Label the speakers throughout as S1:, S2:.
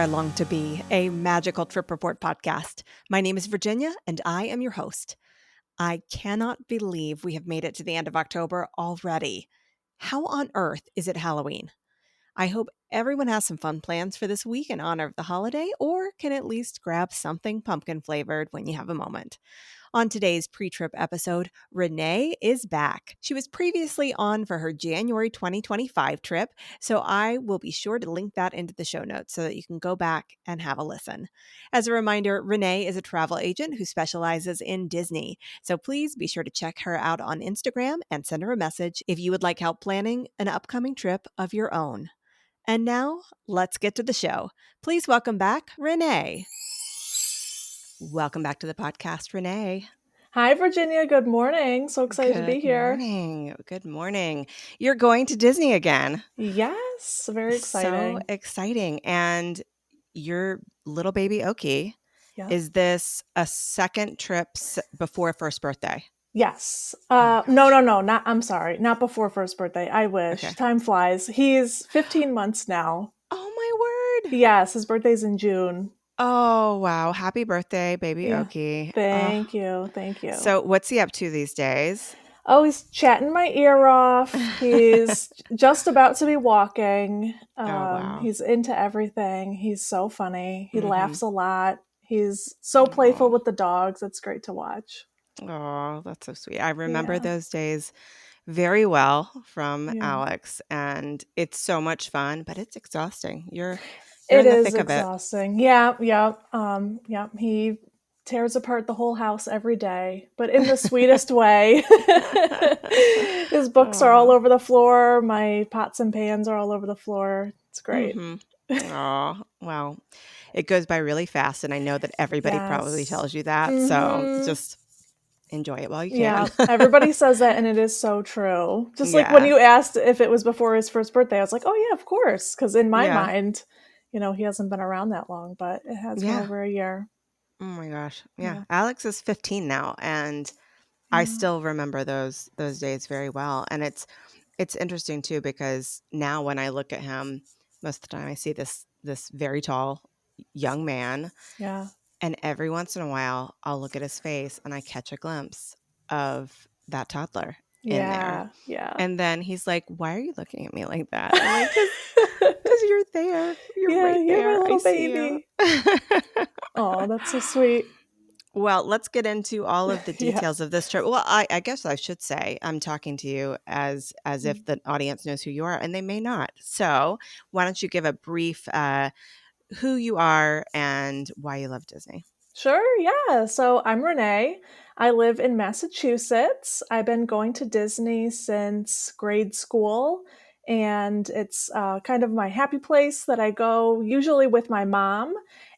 S1: long to be, a magical trip report podcast. My name is Virginia, and I am your host. I cannot believe we have made it to the end of October already. How on earth is it Halloween? I hope everyone has some fun plans for this week in honor of the holiday, or can at least grab something pumpkin flavored when you have a moment. On today's pre-trip episode, Renee is back. She was previously on for her January 2025 trip, so I will be sure to link that into the show notes so that you can go back and have a listen. As a reminder, Renee is a travel agent who specializes in Disney, so please be sure to check her out on Instagram and send her a message if you would like help planning an upcoming trip of your own. And now, let's get to the show. Please welcome back Renee. Welcome back to the podcast, Renee.
S2: Hi, Virginia. Good morning. So excited to be here.
S1: Good morning. Good morning. You're going to Disney again.
S2: Yes, very exciting.
S1: So exciting. And your little baby Oki,
S2: Yeah.
S1: is this a second trip before first birthday?
S2: Yes.
S1: Oh
S2: no. I'm sorry. Not before first birthday. I wish.
S1: Okay.
S2: Time flies. He's 15 months now.
S1: Oh, my word.
S2: Yes, his birthday's in June.
S1: Oh, wow. Happy birthday, baby
S2: Yeah.
S1: Oki.
S2: Thank you.
S1: So what's he up to these days?
S2: Oh, he's chatting my ear off. He's just about to be walking.
S1: Wow.
S2: He's into everything. He's so funny. He laughs a lot. He's so playful with the dogs. It's great to watch.
S1: Oh, that's so sweet. I remember those days very well from Alex, and it's so much fun, but it's exhausting. You're in the thick of it.
S2: It is exhausting. Yeah. He tears apart the whole house every day, but in the sweetest way. His books are all over the floor. My pots and pans are all over the floor. It's great.
S1: Oh, well, it goes by really fast, and I know that everybody probably tells you that. So just enjoy it while you can.
S2: Yeah, everybody says that, and it is so true. Just like when you asked if it was before his first birthday, I was like, oh yeah, of course. Because in my mind, he hasn't been around that long, but it has been over a year.
S1: Oh my gosh. Yeah. Alex is 15 now, and I still remember those days very well. And it's interesting too, because now when I look at him, most of the time I see this very tall young man.
S2: Yeah.
S1: And every once in a while, I'll look at his face and I catch a glimpse of that toddler in there.
S2: Yeah.
S1: And then he's like, "Why are you looking at me like that?" I'm like, "Because you're there. You're right there.
S2: You're my little
S1: I
S2: baby."
S1: see you.
S2: Oh, that's so sweet.
S1: Well, let's get into all of the details of this trip. Well, I guess I should say I'm talking to you as if the audience knows who you are, and they may not. So why don't you give a brief who you are and why you love Disney?
S2: Sure, yeah. So I'm Renee. I live in Massachusetts. I've been going to Disney since grade school, and it's kind of my happy place that I go usually with my mom.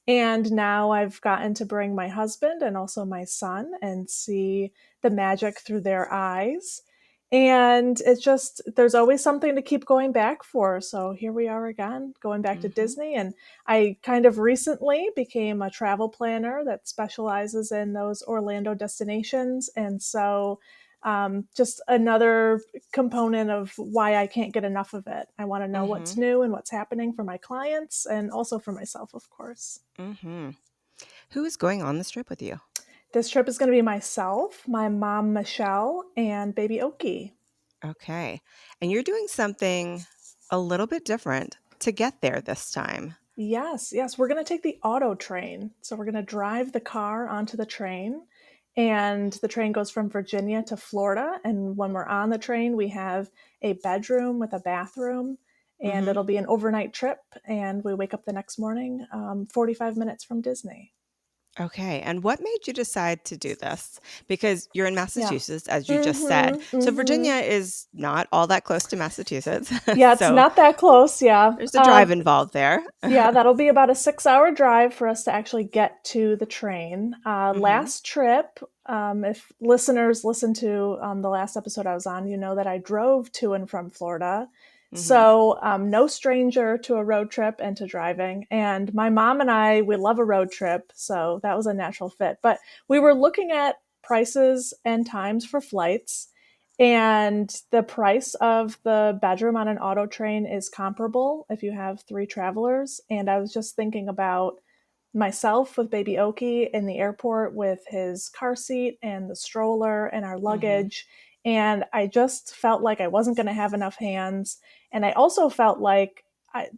S2: And now I've gotten to bring my husband and also my son and see the magic through their eyes. And it's just, there's always something to keep going back for. So here we are again, going back to Disney. And I kind of recently became a travel planner that specializes in those Orlando destinations. And so just another component of why I can't get enough of it. I want to know what's new and what's happening for my clients and also for myself, of course.
S1: Who is going on this trip with you?
S2: This trip is going to be myself, my mom, Michelle, and baby Oki.
S1: Okay. And you're doing something a little bit different to get there this time.
S2: Yes. We're going to take the auto train. So we're going to drive the car onto the train. And the train goes from Virginia to Florida. And when we're on the train, we have a bedroom with a bathroom. And it'll be an overnight trip. And we wake up the next morning, 45 minutes from Disney.
S1: Okay. And what made you decide to do this? Because you're in Massachusetts, as you just said. So Virginia is not all that close to Massachusetts.
S2: Yeah, it's not that close. Yeah.
S1: There's a drive involved there.
S2: Yeah, that'll be about a 6-hour drive for us to actually get to the train. Last trip, if listeners listen to the last episode I was on, you know that I drove to and from Florida. So no stranger to a road trip and to driving. And my mom and I, we love a road trip. So that was a natural fit. But we were looking at prices and times for flights. And the price of the bedroom on an auto train is comparable if you have 3 travelers. And I was just thinking about myself with baby Oki in the airport with his car seat and the stroller and our
S1: Mm-hmm.
S2: luggage. And I just felt like I wasn't going to have enough hands. And I also felt like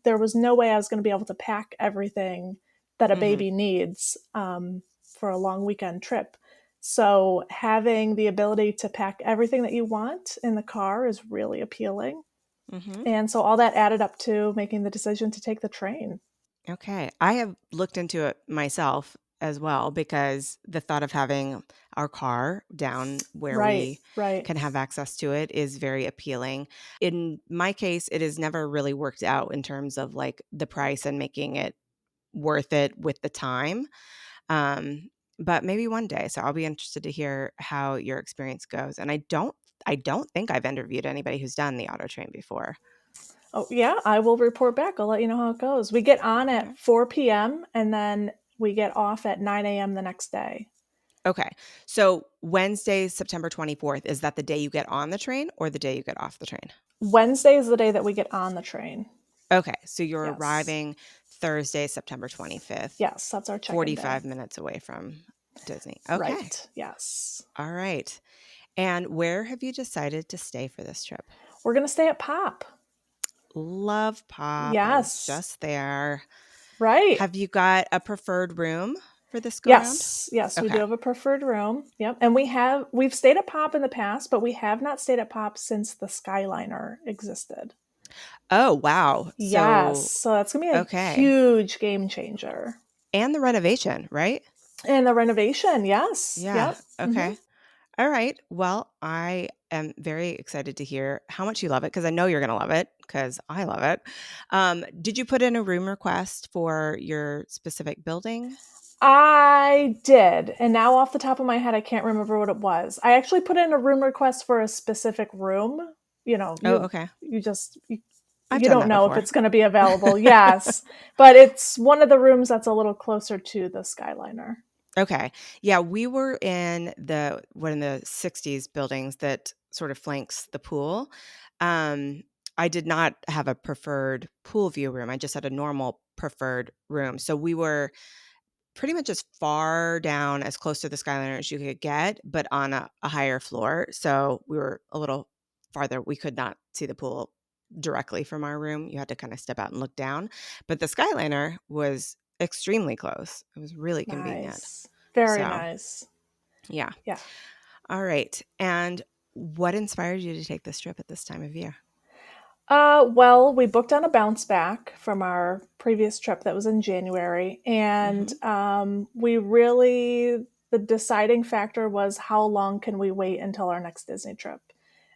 S2: there was no way I was going to be able to pack everything that a
S1: Mm-hmm.
S2: baby needs for a long weekend trip. So having the ability to pack everything that you want in the car is really appealing.
S1: Mm-hmm.
S2: And so all that added up to making the decision to take the train.
S1: Okay. I have looked into it myself as well because the thought of having our car down where
S2: Right,
S1: we
S2: right.
S1: can have access to it is very appealing. In my case, it has never really worked out in terms of like the price and making it worth it with the time. Um, but maybe one day. So I'll be interested to hear how your experience goes. And I don't think I've interviewed anybody who's done the auto train before.
S2: Oh, yeah, I will report back. I'll let you know how it goes. We get on
S1: Okay.
S2: at 4 p.m. and then we get off at 9 a.m. the next day.
S1: Okay. So Wednesday, September 24th, is that the day you get on the train or the day you get off the train?
S2: Wednesday is the day that we get on the train.
S1: Okay. So you're
S2: Yes.
S1: arriving Thursday, September 25th,
S2: Yes, that's our check in day.
S1: 45 minutes away from Disney. Okay.
S2: Right. Yes.
S1: All right. And where have you decided to stay for this trip?
S2: We're going to stay at Pop.
S1: Love Pop. I was
S2: Yes.
S1: just there.
S2: Right.
S1: Have you got a preferred room for this go round?
S2: Yes. Yes, we do
S1: Okay.
S2: have a preferred room. Yep. And we've stayed at Pop in the past, but we have not stayed at Pop since the Skyliner existed.
S1: Oh, wow.
S2: Yes.
S1: So,
S2: So that's going to be a
S1: okay.
S2: huge game changer.
S1: And the renovation, right?
S2: And the renovation, yes.
S1: Yeah.
S2: Yep.
S1: Okay. All right. Well, I am very excited to hear how much you love it because I know you're going to love it because I love it. Did you put in a room request for your specific building?
S2: I did. And now off the top of my head, I can't remember what it was. I actually put in a room request for a specific room. You know,
S1: Oh,
S2: you
S1: okay.
S2: you just
S1: I've
S2: you
S1: done
S2: don't
S1: that
S2: know if
S1: before.
S2: it's going to be available. Yes. But it's one of the rooms that's a little closer to the Skyliner.
S1: Okay. Yeah, we were in the one of the 60s buildings that sort of flanks the pool. Um, I did not have a preferred pool view room. I just had a normal preferred room. So we were pretty much as far down as close to the Skyliner as you could get, but on a higher floor. So we were a little farther. We could not see the pool directly from our room. You had to kind of step out and look down. But the Skyliner was extremely close. It was really convenient.
S2: Nice. Very
S1: So,
S2: nice.
S1: yeah.
S2: Yeah.
S1: All right. And what inspired you to take this trip at this time of year?
S2: Well, we booked on a bounce back from our previous trip that was in January, and
S1: Hmm.
S2: the deciding factor was how long can we wait until our next Disney trip?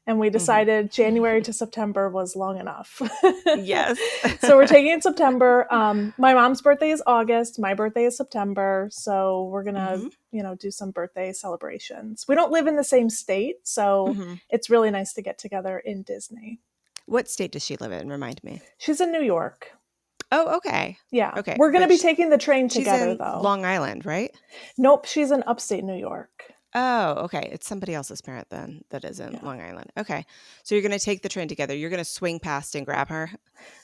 S2: And we
S1: Hmm.
S2: decided January to September was long enough.
S1: Yes.
S2: So we're taking in September. My mom's birthday is August. My birthday is September. So we're gonna,
S1: Hmm.
S2: do some birthday celebrations. We don't live in the same state, so
S1: Hmm.
S2: it's really nice to get together in Disney.
S1: What state does she live in? Remind me.
S2: She's in New York.
S1: Oh, okay.
S2: Yeah.
S1: Okay.
S2: We're going to
S1: But
S2: be taking the train
S1: she's
S2: together,
S1: in
S2: though.
S1: Long Island, right?
S2: Nope, she's in upstate New York.
S1: Oh, okay. It's somebody else's parent then that is in
S2: Yeah.
S1: Long Island. Okay. So you're going to take the train together. You're going to swing past and grab her.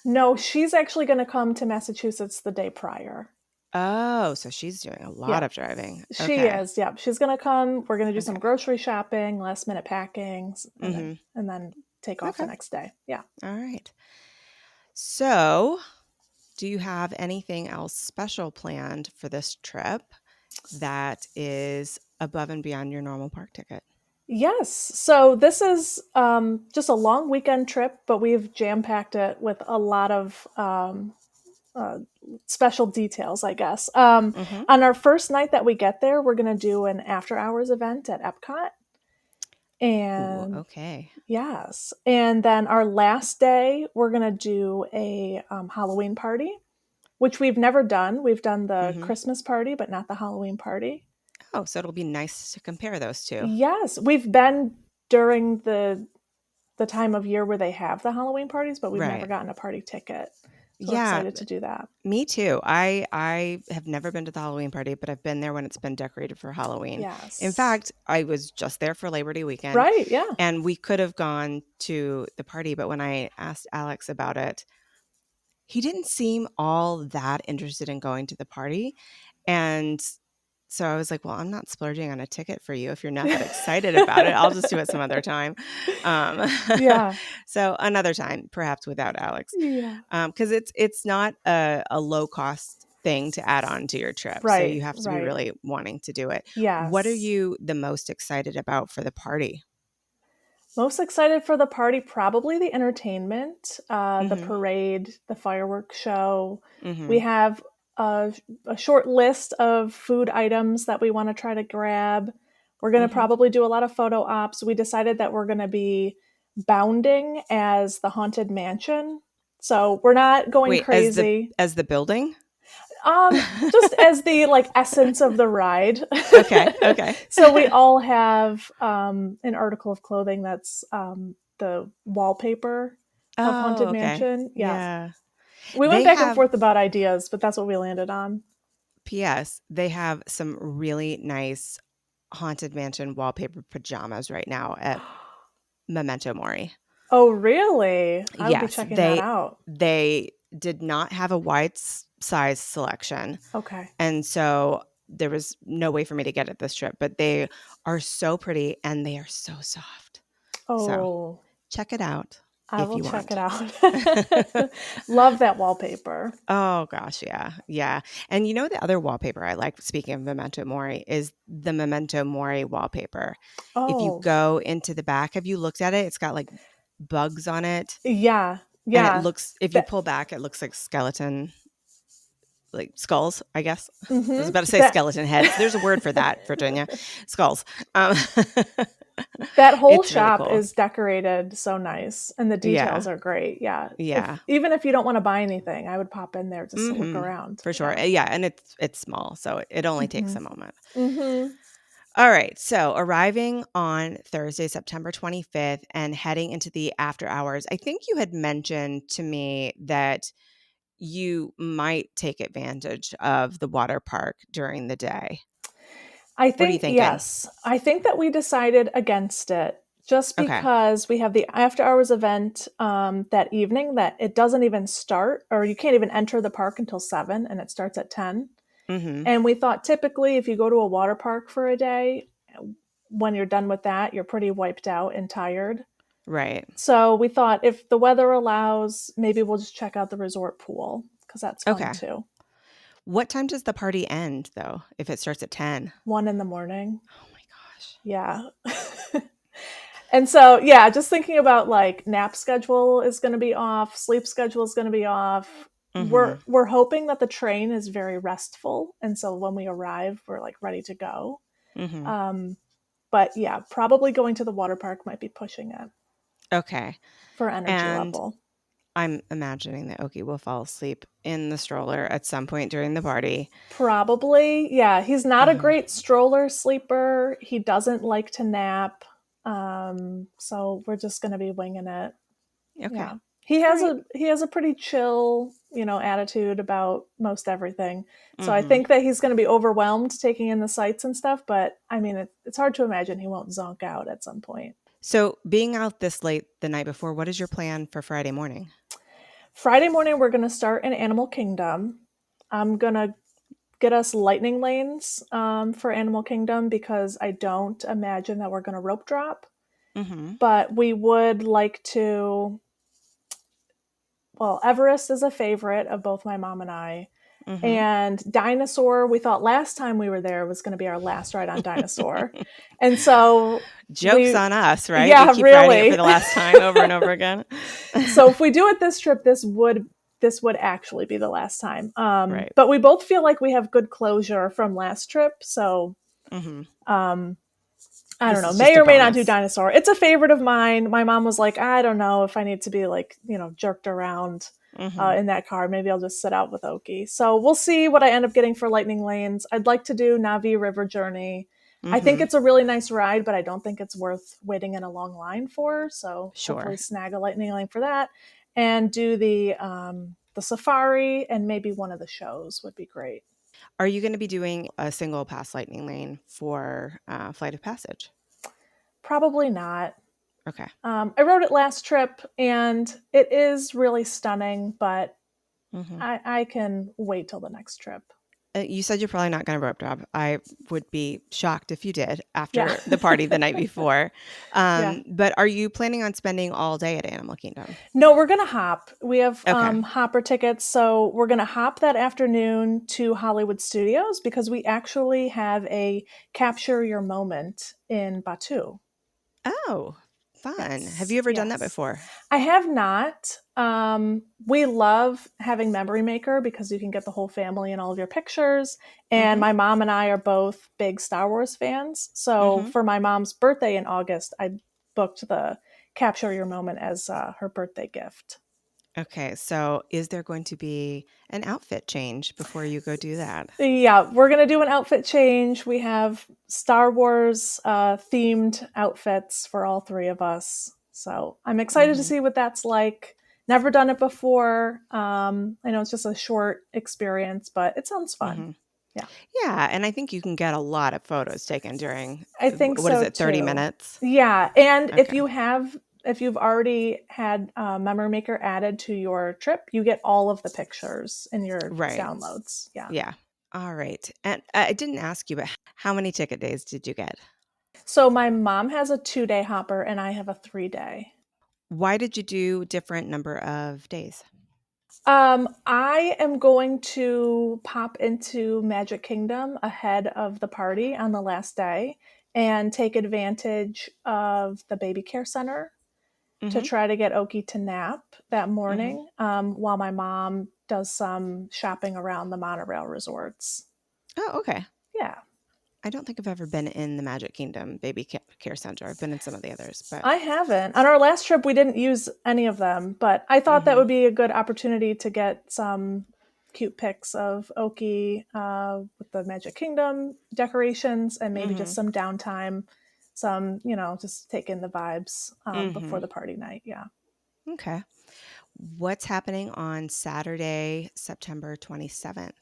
S2: No, she's actually going to come to Massachusetts the day prior.
S1: Oh, so she's doing a lot
S2: Yeah,
S1: of driving.
S2: she
S1: Okay.
S2: is. Yeah, she's going to come. We're going to do some
S1: Okay.
S2: grocery shopping, last minute packings, and then
S1: Hmm.
S2: take off the
S1: Okay.
S2: next day. Yeah.
S1: All right. So, do you have anything else special planned for this trip that is above and beyond your normal park ticket?
S2: Yes. So this is just a long weekend trip, but we've jam packed it with a lot of uh, special details, I guess.
S1: Hmm.
S2: On our first night that we get there, we're going to do an after hours event at Epcot.
S1: Ooh,
S2: And
S1: okay.
S2: yes. And then our last day, we're going to do a Halloween party, which we've never done. We've done the
S1: Hmm.
S2: Christmas party, but not the Halloween party.
S1: Oh, so it'll be nice to compare those two.
S2: Yes, we've been during the time of year where they have the Halloween parties, but we've never
S1: Right.
S2: gotten a party ticket. So we're
S1: Yeah,
S2: excited to do that.
S1: me too. I have never been to the Halloween party, but I've been there when it's been decorated for Halloween. In
S2: Yes.
S1: fact, I was just there for Labor Day weekend,
S2: Right. Yeah.
S1: and we could have gone to the party, but when I asked Alex about it, he didn't seem all that interested in going to the party. And so I was like, well, I'm not splurging on a ticket for you if you're not that excited about it. I'll just do it some other time. Um,
S2: Yeah.
S1: so another time, perhaps without Alex,
S2: Yeah.
S1: because it's not a low cost thing to add on to your trip. So
S2: Right.
S1: you have to be
S2: Right.
S1: really wanting to do it. What are
S2: Yes.
S1: you the most excited about for the party?
S2: Most excited for the party, probably the entertainment, the
S1: Mm-hmm.
S2: parade, the fireworks show. We
S1: Mm-hmm.
S2: have a short list of food items that we want to try to grab. We're going to
S1: Mm-hmm.
S2: probably do a lot of photo ops. We decided that we're going to be bounding as the Haunted Mansion. So we're not going
S1: Wait,
S2: crazy.
S1: as the building?
S2: Just as the like essence of the ride.
S1: Okay. Okay.
S2: So we all have an article of clothing that's the wallpaper of Haunted
S1: Oh, okay.
S2: Mansion. Yeah.
S1: Yeah.
S2: We went
S1: They
S2: back and
S1: have
S2: forth about ideas, but that's what we landed on.
S1: PS, they have some really nice Haunted Mansion wallpaper pajamas right now at Memento Mori.
S2: Oh, really? I would be
S1: Yes,
S2: checking that out.
S1: they did not have a wide size selection,
S2: Okay.
S1: and so there was no way for me to get it this trip, but they are so pretty and they are so soft. So,
S2: Oh,
S1: check it out
S2: I
S1: if
S2: will
S1: you
S2: check it
S1: want.
S2: out. Love that wallpaper.
S1: Oh gosh, yeah. Yeah. And you know the other wallpaper I like, speaking of Memento Mori, is the Memento Mori wallpaper. If you
S2: Oh,
S1: go into the back, have you looked at it? It's got like bugs on it,
S2: yeah.
S1: and it
S2: Yeah.
S1: looks, if you
S2: That,
S1: pull back, it looks like skeleton, like skulls, I guess. I was
S2: mm-hmm.
S1: about to say
S2: That
S1: skeleton heads. There's a word for that, Virginia. Skulls.
S2: That whole
S1: It's really
S2: shop
S1: cool.
S2: is decorated so nice and the details
S1: Yeah.
S2: are great. Yeah. If
S1: Yeah.
S2: even if you don't want to buy anything, I would pop in there just to look
S1: Mm-hmm.
S2: around.
S1: For sure.
S2: Yeah.
S1: Yeah. And it's small, so it only takes
S2: Mhm.
S1: a moment.
S2: Mhm.
S1: All right. So arriving on Thursday, September 25th, and heading into the after hours, I think you had mentioned to me that you might take advantage of the water park during the day.
S2: I
S1: What are you
S2: think
S1: thinking?
S2: yes. I think that we decided against it just
S1: Okay.
S2: because we have the after hours event that evening that it doesn't even start or you can't even enter the park until 7 and it starts at 10.
S1: Mm-hmm.
S2: And we thought typically if you go to a water park for a day, when you're done with that, you're pretty wiped out and tired.
S1: Right.
S2: So we thought if the weather allows, maybe we'll just check out the resort pool because that's fun
S1: Okay.
S2: too.
S1: What time does the party end, though, if it starts at 10?
S2: 1 in the morning.
S1: Oh my gosh.
S2: Yeah. And so, yeah, just thinking about like nap schedule is going to be off, sleep schedule is going to be off.
S1: Mm-hmm.
S2: We're hoping that the train is very restful, and so when we arrive, we're like ready to go.
S1: Mm-hmm.
S2: Um, but yeah, probably going to the water park might be pushing it
S1: Okay.
S2: for energy
S1: And
S2: level.
S1: I'm imagining that Oki will fall asleep in the stroller at some point during the party.
S2: Probably. Yeah, he's not a
S1: Uh,
S2: great stroller sleeper. He doesn't like to nap. So we're just going to be winging it.
S1: okay.
S2: Yeah. He
S1: All
S2: has
S1: right.
S2: a pretty chill, attitude about most everything. So I
S1: Mm-hmm.
S2: think that he's going to be overwhelmed taking in the sights and stuff, but I mean it's hard to imagine he won't zonk out at some point.
S1: So, being out this late the night before, what is your plan for Friday morning?
S2: Friday morning we're going to start in Animal Kingdom. I'm going to get us lightning lanes for Animal Kingdom because I don't imagine that we're going to rope drop.
S1: Mm-hmm.
S2: But we would like to. Well, Everest is a favorite of both my mom and I.
S1: Mm-hmm.
S2: And Dinosaur, we thought last time we were there was going to be our last ride on Dinosaur. And so
S1: Joke's on us, right? We
S2: yeah,
S1: keep riding it for
S2: really.
S1: the last time over and over again.
S2: So if we do it this trip, this would actually be the last time.
S1: Right.
S2: But we both feel like we have good closure from last trip. So
S1: Mm-hmm.
S2: um, I don't
S1: This
S2: know,
S1: is just
S2: may
S1: a
S2: or may not do
S1: bonus.
S2: Dinosaur. It's a favorite of mine. My mom was like, I don't know if I need to be like, jerked around
S1: Mm-hmm.
S2: in that car. Maybe I'll just sit out with Oki. So we'll see what I end up getting for Lightning Lanes. I'd like to do Navi River Journey. I think
S1: Mm-hmm.
S2: it's a really nice ride, but I don't think it's worth waiting in a long line for. So hopefully
S1: Sure.
S2: snag a Lightning Lane for that and do the the safari and maybe one of the shows would be great.
S1: Are you going to be doing a single pass lightning lane for Flight of Passage?
S2: Probably not.
S1: Okay.
S2: I rode it last trip and it is really stunning, but
S1: Mm-hmm.
S2: I can wait till the next trip.
S1: You said you're probably not going to rope drop. I would be shocked if you did
S2: Yeah.
S1: after the party the night before.
S2: Yeah.
S1: But are you planning on spending all day at Animal Kingdom?
S2: No, we're going to hop. We have
S1: Okay.
S2: hopper tickets. So we're going to hop that afternoon to Hollywood Studios because we actually have a capture your moment in Batu.
S1: Oh, fun. Have
S2: Yes.
S1: you ever done that
S2: Yes.
S1: before?
S2: I have not. We love having Memory Maker because you can get the whole family in all of your pictures. And
S1: Mm-hmm.
S2: my mom and I are both big Star Wars fans. So
S1: Mm-hmm.
S2: for my mom's birthday in August, I booked the Capture Your Moment as her birthday gift.
S1: Okay. So is there going to be an outfit change before you go do that?
S2: Yeah, we're going to do an outfit change. We have Star Wars themed outfits for all three of us. So I'm excited to
S1: Mm-hmm.
S2: see what that's like. Never done it before. I know it's just a short experience, but it sounds fun.
S1: Mm-hmm.
S2: Yeah,
S1: Yeah. And I think you can get a lot of photos taken during,
S2: I think
S1: what is
S2: so
S1: it, 30
S2: too.
S1: minutes?
S2: Yeah, and
S1: Okay.
S2: if you've already had Memory Maker added to your trip, you get all of the pictures in your
S1: Right.
S2: downloads. Yeah.
S1: Yeah. All right. And I didn't ask you, but how many ticket days did you get?
S2: So my mom has a 2-day hopper and I have a 3-day.
S1: Why did you do different number of days?
S2: I am going to pop into Magic Kingdom ahead of the party on the last day and take advantage of the baby care center to
S1: Mm-hmm.
S2: try to get Oki to nap that
S1: Mm-hmm.
S2: morning while my mom does some shopping around the monorail resorts.
S1: Oh, okay.
S2: Yeah.
S1: I don't think I've ever been in the Magic Kingdom Care Center. I've been in some of the others, but
S2: I haven't. On our last trip, we didn't use any of them, but I thought that
S1: mm-hmm.
S2: would be a good opportunity to get some cute pics of Oki with the Magic Kingdom decorations and maybe just
S1: Mm-hmm.
S2: some downtime, some, just take in the vibes
S1: Mm-hmm.
S2: before the party night. Yeah.
S1: Okay. What's happening on Saturday, September 27th?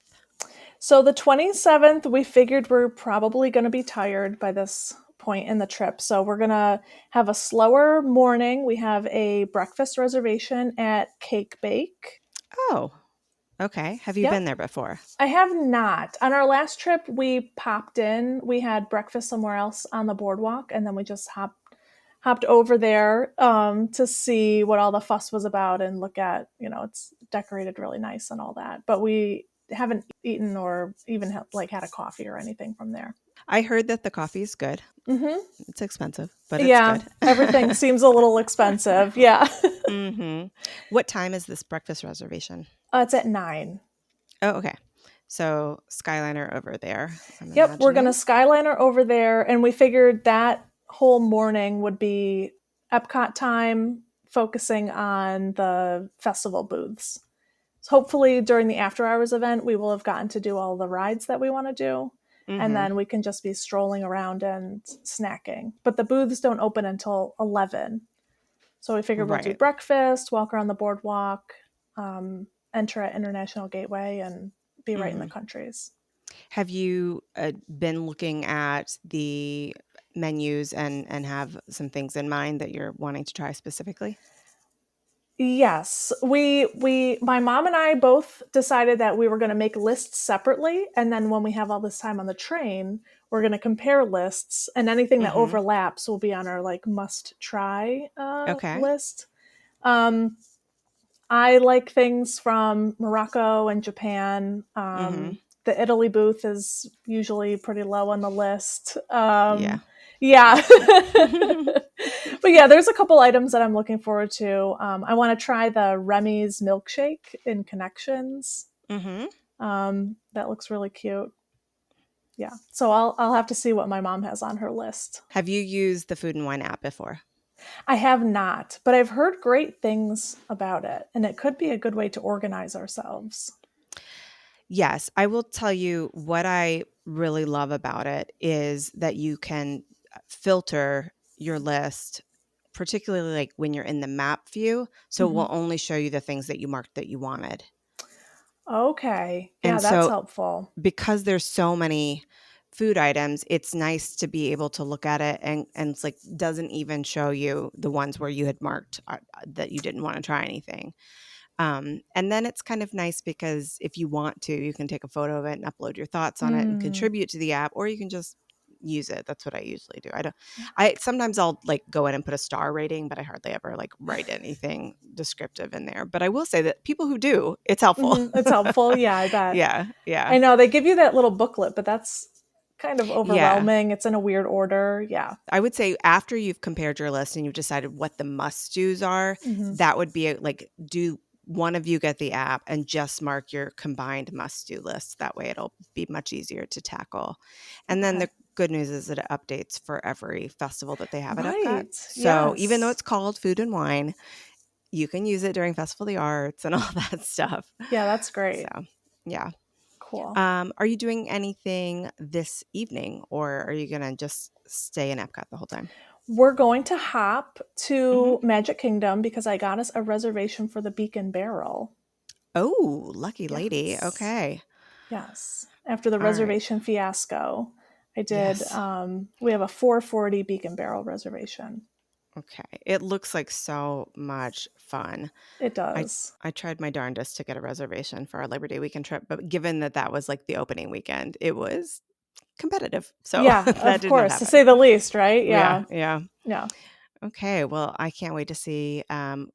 S2: So the 27th, we figured we're probably going to be tired by this point in the trip. So we're going to have a slower morning. We have a breakfast reservation at Cake Bake.
S1: Oh, okay. Have you
S2: Yep.
S1: been there before?
S2: I have not. On our last trip, we popped in. We had breakfast somewhere else on the boardwalk, and then we just hopped over there to see what all the fuss was about and look at. It's decorated really nice and all that. But we haven't eaten or even had a coffee or anything from there.
S1: I heard that the coffee is good.
S2: Mm-hmm.
S1: It's expensive, but it's
S2: Yeah,
S1: good.
S2: everything seems a little expensive. Yeah,
S1: Mm-hmm. What time is this breakfast reservation?
S2: it's at 9.
S1: Oh, okay. So Skyliner over there, I'm
S2: Yep, we're gonna
S1: imagining.
S2: Skyliner over there, and we figured that whole morning would be Epcot time, focusing on the festival booths. So hopefully, during the after hours event, we will have gotten to do all the rides that we want to do, and
S1: Mm-hmm.
S2: then we can just be strolling around and snacking. But the booths don't open until 11, so we figured we'll do
S1: Right.
S2: breakfast, walk around the boardwalk, enter at International Gateway, and be right in the
S1: Mm-hmm.
S2: countries.
S1: Have you been looking at the menus and have some things in mind that you're wanting to try specifically?
S2: Yes, my mom and I both decided that we were going to make lists separately, and then when we have all this time on the train, we're going to compare lists, and anything that
S1: Mm-hmm.
S2: overlaps will be on our must try
S1: Okay.
S2: list. Um, I like things from Morocco and Japan.
S1: Mm-hmm.
S2: The Italy booth is usually pretty low on the list.
S1: Yeah.
S2: Yeah. But yeah, there's a couple items that I'm looking forward to. I want to try the Remy's milkshake in Connections.
S1: Mm-hmm.
S2: That looks really cute. Yeah. So I'll have to see what my mom has on her list.
S1: Have you used the Food and Wine app before?
S2: I have not, but I've heard great things about it, and it could be a good way to organize ourselves.
S1: Yes, I will tell you what I really love about it is that you can filter your list, particularly like when you're in the map view. So it
S2: Mm-hmm.
S1: will only show you the things that you marked that you wanted.
S2: Okay. Yeah,
S1: And
S2: that's
S1: so
S2: helpful.
S1: because there's so many food items, it's nice to be able to look at it and it's like doesn't even show you the ones where you had marked that you didn't want to try anything. And then it's kind of nice because if you want to, you can take a photo of it and upload your thoughts on it and
S2: Mm.
S1: contribute to the app, or you can just use it. That's what I usually do. I sometimes I'll like go in and put a star rating, but I hardly ever like write anything descriptive in there. But I will say that people who do, it's helpful.
S2: It's helpful. Yeah, I bet.
S1: Yeah. Yeah.
S2: I know they give you that little booklet, but that's kind of
S1: Yeah.
S2: overwhelming. It's in a weird order. Yeah.
S1: I would say after you've compared your list and you've decided what the must-dos are,
S2: Hmm.
S1: that would be like do one of you get the app and just mark your combined must-do list. That way it'll be much easier to tackle. And then
S2: Okay.
S1: the good news is that it updates for every festival that they have at Epcot.
S2: Right.
S1: So even though
S2: Yes.
S1: it's called Food and Wine, you can use it during Festival of the Arts and all that stuff.
S2: Yeah, that's
S1: So,
S2: great.
S1: yeah.
S2: Cool.
S1: Are you doing anything this evening or are you going to just stay in Epcot the whole time?
S2: We're going to hop
S1: Mhm.
S2: to Magic Kingdom because I got us a reservation for the Beacon Barrel.
S1: Oh, lucky lady.
S2: Yes.
S1: Okay.
S2: Yes. After the
S1: All right.
S2: reservation fiasco, I did,
S1: Yes.
S2: we have a 440 Beacon Barrel reservation.
S1: Okay. It looks like so much fun.
S2: It
S1: I
S2: does.
S1: I tried my darndest to get a reservation for our Labor Day weekend trip, but given that that was like the opening weekend, it was competitive. So
S2: Yeah,
S1: that
S2: of
S1: did not
S2: course, to
S1: happen.
S2: say the least, right?
S1: Yeah,
S2: Yeah.
S1: yeah.
S2: Yeah.
S1: Okay, well, I can't wait to see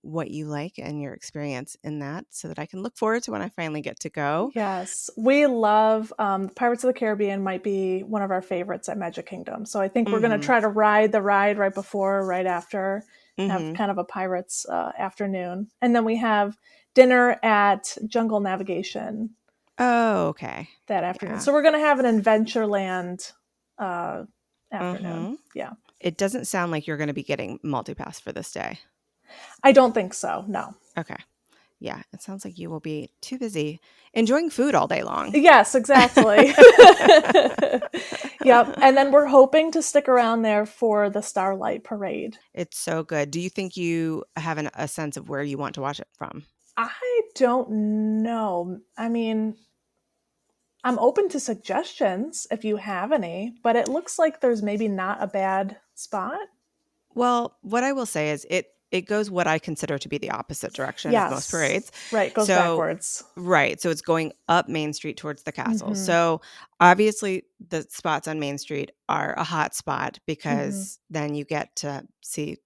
S1: what you like and your experience in that so that I can look forward to when I finally get to go.
S2: Yes. We love Pirates of the Caribbean might be one of our favorites at Magic Kingdom. So I think we're going to
S1: Mm-hmm.
S2: try to ride the ride right before, right after, have
S1: Mm-hmm.
S2: kind of a Pirates afternoon. And then we have dinner at Jungle Navigation
S1: Oh, okay.
S2: that afternoon.
S1: Yeah.
S2: So we're going to have an Adventureland uh, afternoon.
S1: Mm-hmm.
S2: Yeah.
S1: It doesn't sound like you're going to be getting multipass for this day.
S2: I don't think so. No.
S1: Okay. Yeah, it sounds like you will be too busy enjoying food all day long.
S2: Yes, exactly. Yep. And then we're hoping to stick around there for the Starlight Parade.
S1: It's so good. Do you think you have a sense of where you want to watch it from?
S2: I don't know. I mean, I'm open to suggestions if you have any, but it looks like there's maybe not a bad spot.
S1: Well, what I will say is it goes what I consider to be the opposite direction of most
S2: Yes.
S1: parades.
S2: Right, goes
S1: So,
S2: backwards.
S1: right, so it's going up Main Street towards the castle.
S2: Mhm.
S1: So, obviously the spots on Main Street are a hot spot
S2: Mhm.
S1: because then you get to see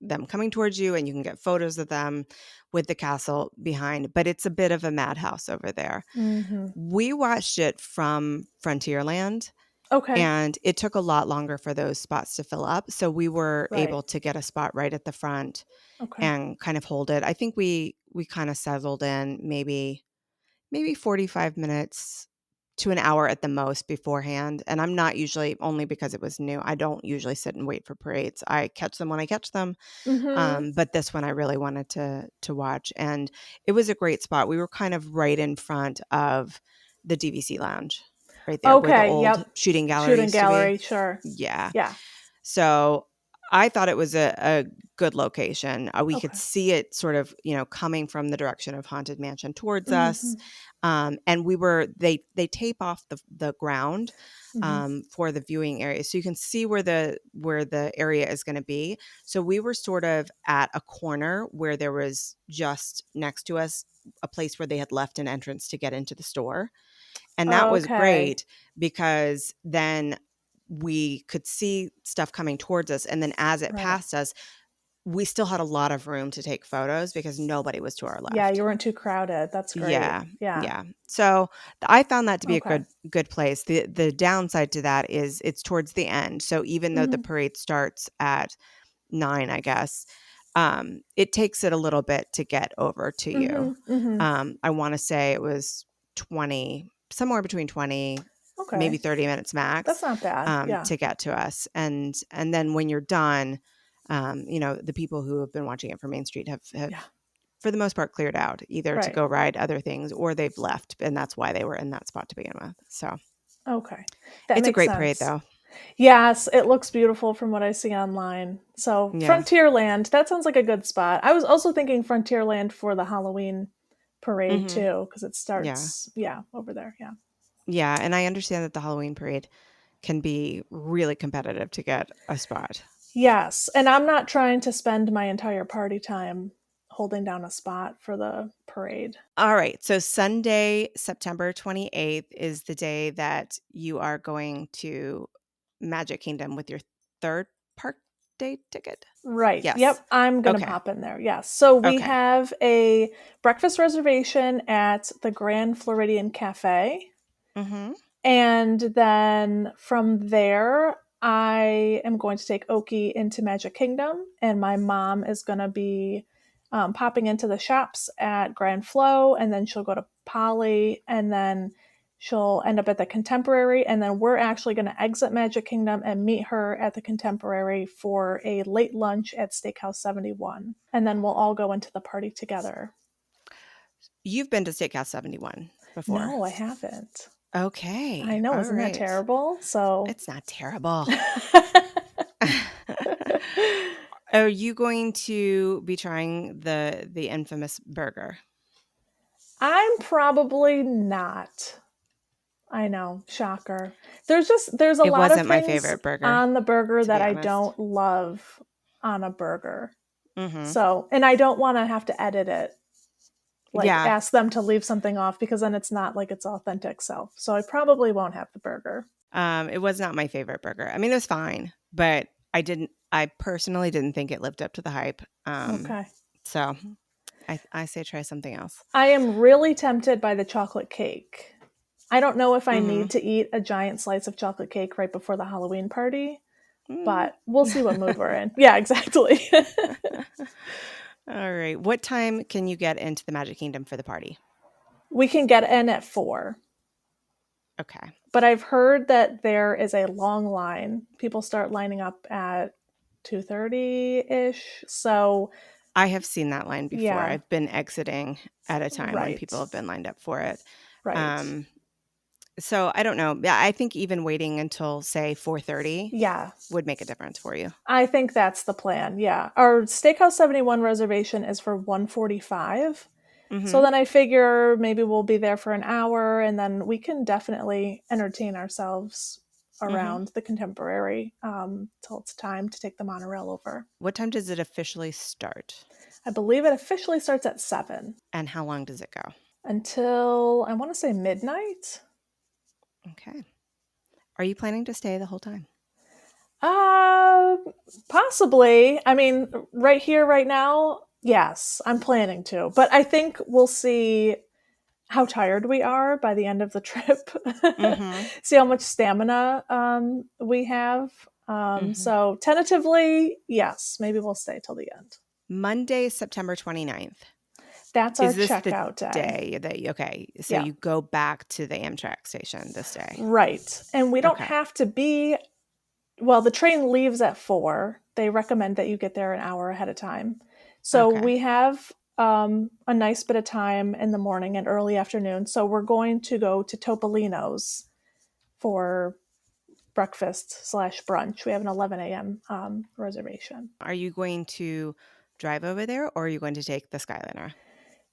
S1: them coming towards you and you can get photos of them with the castle behind, but it's a bit of a madhouse over there.
S2: Mhm.
S1: We watched it from Frontierland
S2: Okay.
S1: and it took a lot longer for those spots to fill up. So we were
S2: Right.
S1: able to get a spot right at the front
S2: Okay.
S1: and kind of hold it. I think we kind of settled in maybe 45 minutes to an hour at the most beforehand. And I'm not usually only because it was new. I don't usually sit and wait for parades. I catch them when I catch them.
S2: Mhm.
S1: But this one I really wanted to watch, and it was a great spot. We were kind of right in front of the DVC lounge, right there where the
S2: Okay,
S1: old
S2: yep.
S1: shooting gallery
S2: Shooting
S1: used to be.
S2: gallery, sure.
S1: Yeah.
S2: Yeah.
S1: So I thought it was a good location. We could
S2: Okay.
S1: see it sort of, coming from the direction of Haunted Mansion towards us.
S2: Mhm.
S1: And they tape off the ground
S2: Mhm.
S1: for the viewing area. So you can see where the area is going to be. So we were sort of at a corner where there was just next to us a place where they had left an entrance to get into the store. And that was
S2: Okay.
S1: great because then we could see stuff coming towards us. And then as it
S2: Right.
S1: passed us, we still had a lot of room to take photos because nobody was to our
S2: Yeah,
S1: left.
S2: you weren't too crowded. That's great.
S1: Yeah.
S2: Yeah.
S1: Yeah. So I found that to be a
S2: Okay.
S1: good place. The downside to that is it's towards the end. So even though the
S2: Mhm.
S1: parade starts at 9, I guess, it takes it a little bit to get over to you.
S2: Mhm. Mhm.
S1: I want to say it was 20, somewhere between 20, maybe
S2: Okay.
S1: 30 minutes
S2: That's
S1: max,
S2: not bad. Yeah.
S1: to get to us. And then when you're done, the people who have been watching it from Main Street have
S2: Yeah.
S1: for the most part cleared out either to
S2: Right.
S1: go ride other things or they've left, and that's why they were in that spot to begin with. So
S2: Okay. That
S1: it's a
S2: makes
S1: great parade
S2: sense.
S1: though.
S2: Yes, it looks beautiful from what I see online. So,
S1: Yeah.
S2: Frontierland, that sounds like a good spot. I was also thinking Frontierland for the Halloween parade
S1: Mm-hmm.
S2: too, because it
S1: Yeah.
S2: starts, over there. Yeah.
S1: Yeah. And I understand that the Halloween parade can be really competitive to get a spot.
S2: Yes. And I'm not trying to spend my entire party time holding down a spot for the parade.
S1: All right. So Sunday, September 28th is the day that you are going to Magic Kingdom with your third park day ticket.
S2: Right.
S1: Yes.
S2: Yep. I'm going to
S1: Okay.
S2: pop in there. Yes. So we
S1: Okay.
S2: have a breakfast reservation at the Grand Floridian Cafe.
S1: Mm-hmm.
S2: And then from there, I am going to take Oki into Magic Kingdom, and my mom is going to be popping into the shops at Grand Flow, and then she'll go to Polly, and then she'll end up at the Contemporary, and then we're actually going to exit Magic Kingdom and meet her at the Contemporary for a late lunch at Steakhouse 71, and then we'll all go into the party together.
S1: You've been to Steakhouse 71 before.
S2: No, I haven't. I
S1: Okay.
S2: know,
S1: All
S2: isn't that
S1: right.
S2: terrible? So
S1: It's not terrible. Are you going to be trying the infamous burger?
S2: I'm probably not. I know, shocker. There's a
S1: It
S2: lot of
S1: wasn't my
S2: things
S1: favorite burger,
S2: on the burger
S1: to
S2: that
S1: be
S2: I
S1: honest.
S2: don't love on a burger.
S1: Mm-hmm.
S2: So, and I don't want to have to edit it, like
S1: Yeah.
S2: ask them to leave something off because then it's not like its authentic self. So I probably won't have the burger.
S1: It was not my favorite burger. I mean, it was fine, but I personally didn't think it lived up to the hype.
S2: Okay.
S1: So I say try something else.
S2: I am really tempted by the chocolate cake. I don't know if I
S1: Mm-hmm.
S2: need to eat a giant slice of chocolate cake right before the Halloween party,
S1: Mm.
S2: but we'll see what mood we're in. Yeah, exactly.
S1: All right. What time can you get into the Magic Kingdom for the party?
S2: We can get in at 4.
S1: Okay.
S2: But I've heard that there is a long line. People start lining up at 2:30-ish. So,
S1: I have seen that line before.
S2: yeah,
S1: I've been exiting at a time when people
S2: right.
S1: have been lined up for it.
S2: Right.
S1: Um, so I don't know. Yeah, I think even waiting until say 4:30
S2: Yeah.
S1: would make a difference for you.
S2: I think that's the plan. Yeah. Our Steakhouse 71 reservation is for 1:45. So
S1: Mm-hmm.
S2: then I figure maybe we'll be there for an hour and then we can definitely entertain ourselves
S1: Mm-hmm.
S2: around the Contemporary till it's time to take the monorail over.
S1: What time does it officially start?
S2: I believe it officially starts at 7
S1: And how long does it go?
S2: until I want to say midnight.
S1: Okay. Are you planning to stay the whole time?
S2: Uh, Possibly. I mean, right here, right now, yes, I'm planning to. But I think we'll see how tired we are by the end of the trip.
S1: Mm-hmm.
S2: See how much stamina we have.
S1: Mm-hmm.
S2: So tentatively, yes, maybe we'll stay till the end.
S1: Monday, September 29th.
S2: That's our
S1: Is this the
S2: checkout day.
S1: day that okay, so
S2: Yeah,
S1: you go back to the Amtrak station this day?
S2: right. And we don't
S1: Okay.
S2: have to be, well, the train leaves at 4. They recommend that you get there an hour ahead of time. So
S1: Okay.
S2: we have a nice bit of time in the morning and early afternoon. So we're going to go to Topolino's for breakfast/brunch. We have an 11 a.m. Reservation.
S1: Are you going to drive over there or are you going to take the Skyliner?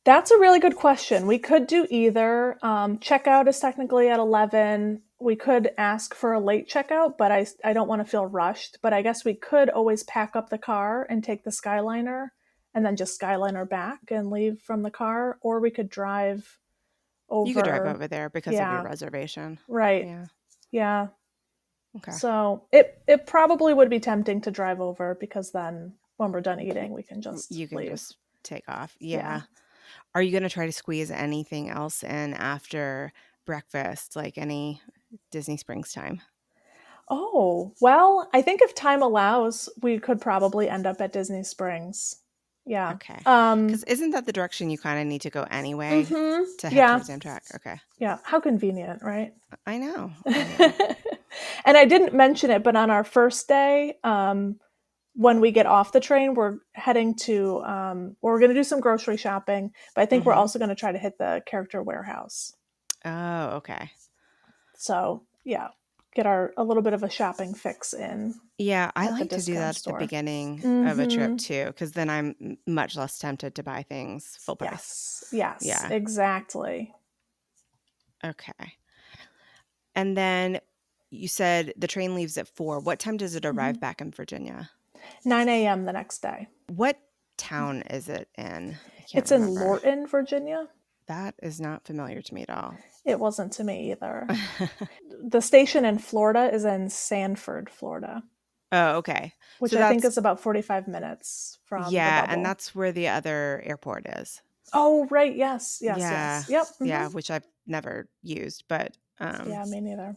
S2: That's a really good question. We could do either. Checkout is technically at 11. We could ask for a late checkout, but I don't want to feel rushed. But I guess we could always pack up the car and take the Skyliner and then just Skyliner back and leave from the car. Or we could drive
S1: You could drive
S2: over.
S1: over there because of your
S2: Yeah,
S1: reservation.
S2: right.
S1: Yeah.
S2: Yeah.
S1: Okay.
S2: So it probably would be tempting to drive over because then when we're done eating, we can just
S1: You can
S2: leave.
S1: just take off.
S2: Yeah.
S1: Yeah. Are you going to try to squeeze anything else in after breakfast, like any Disney Springs time?
S2: Oh, well, I think if time allows, we could probably end up at Disney Springs. Yeah.
S1: Okay. Because isn't that the direction you kind of need to go anyway to head
S2: Yeah.
S1: towards Amtrak? Okay.
S2: Yeah. How convenient, right?
S1: I know. I know.
S2: And I didn't mention it, but on our first day, when we get off the train, we're heading to, we're going to do some grocery shopping, but I think we're
S1: Mm-hmm.
S2: also going to try to hit the character warehouse.
S1: Oh, okay.
S2: So, yeah, get a little bit of a shopping fix in.
S1: Yeah, I
S2: At the
S1: like to do
S2: discount
S1: that at the
S2: store.
S1: beginning of a trip
S2: Mhm.
S1: too, because then I'm much less tempted to buy things full price.
S2: Yes,
S1: Yeah.
S2: exactly.
S1: Okay. And then you said the train leaves at 4. What time does it arrive back in Virginia?
S2: 9 a.m. the next day.
S1: What town is it in? I can't
S2: It's in
S1: remember.
S2: Lorton, Virginia.
S1: That is not familiar to me at all.
S2: It wasn't to me either. The station in Florida is in Sanford, Florida,
S1: Oh, okay.
S2: which
S1: So
S2: I think
S1: that's,
S2: is about 45 minutes from the
S1: yeah, and
S2: bubble.
S1: that's where the other airport is.
S2: Oh, right. Yes.
S1: Yeah.
S2: Yep.
S1: Yeah, which I've never used, but
S2: Yeah, me neither.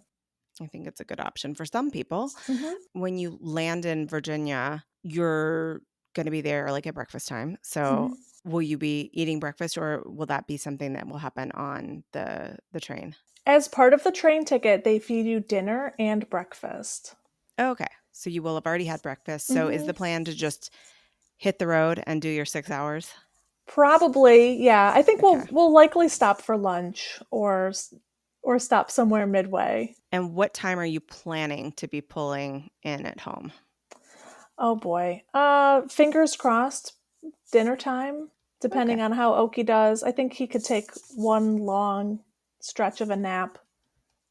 S1: I think it's a good option for some people.
S2: hmm
S1: When you land in Virginia, you're going to be there like at breakfast time. So
S2: hmm
S1: will you be eating breakfast, or will that be something that will happen on the train?
S2: As part of the train ticket, they feed you dinner and breakfast.
S1: Okay. So you will have already had breakfast. So is
S2: hmm
S1: the plan to just hit the road and do your 6 hours?
S2: Probably, yeah. I think
S1: Okay.
S2: we'll likely stop for lunch or stop somewhere midway.
S1: And what time are you planning to be pulling in at home?
S2: Oh boy. Fingers crossed. Dinner time,
S1: Okay.
S2: depending on how Oki does. I think he could take one long stretch of a nap,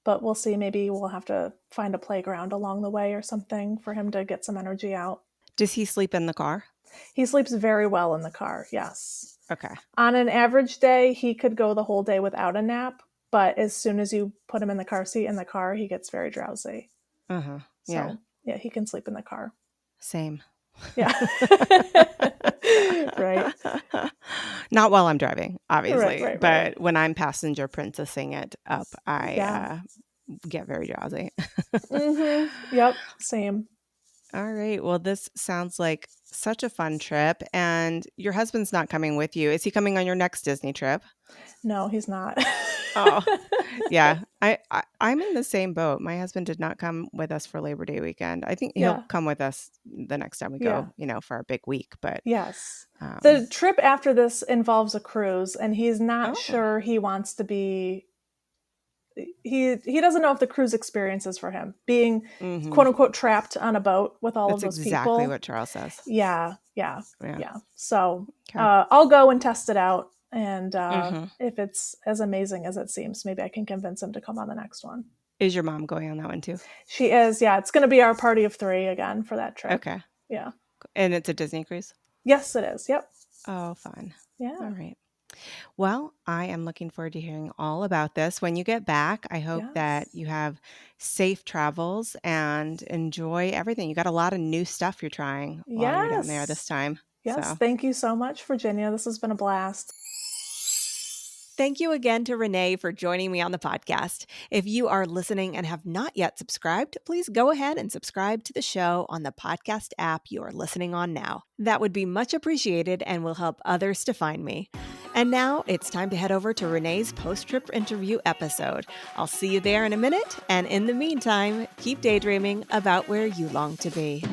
S2: but we'll see. Maybe we'll have to find a playground along the way or something for him to get some energy out.
S1: Does he sleep in the car?
S2: He sleeps very well in the car, yes.
S1: Okay.
S2: On an average day, he could go the whole day without a nap, but as soon as you put him in the car seat in the car, he gets very drowsy.
S1: Uh-huh. Yeah.
S2: So, yeah, he can sleep in the car.
S1: Same.
S2: Yeah. Right.
S1: Not while I'm driving, obviously,
S2: Right.
S1: but when I'm passenger princessing it up,
S2: Yeah.
S1: I get very drowsy.
S2: Yep. Same.
S1: All right. Well, this sounds like such a fun trip. And your husband's not coming with you. Is he coming on your next Disney trip?
S2: No, he's not.
S1: Oh, yeah. I'm in the same boat. My husband did not come with us for Labor Day weekend. I think he'll
S2: Yeah.
S1: come with us the next time we
S2: Yeah.
S1: go, for a big week. But
S2: Yes.
S1: um,
S2: The trip after this involves a cruise, and he's not
S1: oh,
S2: sure he wants to be. He doesn't know if the cruise experience is for him. Being
S1: hmm
S2: quote unquote trapped on a boat with all of
S1: That's
S2: those
S1: exactly
S2: people.
S1: what Charles says.
S2: Yeah.
S1: Yeah.
S2: So
S1: Okay.
S2: I'll go and test it out, and
S1: hmm
S2: if it's as amazing as it seems, maybe I can convince him to come on the next one.
S1: Is your mom going on that one too?
S2: She is. Yeah, it's going to be our party of 3 again for that trip.
S1: Okay.
S2: Yeah.
S1: And it's a Disney cruise?
S2: Yes, it is. Yep.
S1: Oh, fun. All
S2: Yeah.
S1: right. Well, I am looking forward to hearing all about this when you get back. I hope that
S2: Yes.
S1: you have safe travels and enjoy everything. You got a lot of new stuff you're trying while you're down there this
S2: Yes.
S1: time.
S2: Yes.
S1: So,
S2: Thank you so much, Virginia. This has been a blast.
S1: thank you again to Renee for joining me on the podcast. If you are listening and have not yet subscribed, please go ahead and subscribe to the show on the podcast app you are listening on now. That would be much appreciated and will help others to find me. And now it's time to head over to Renee's post-trip interview episode. I'll see you there in a minute, and in the meantime, keep daydreaming about where you long to be.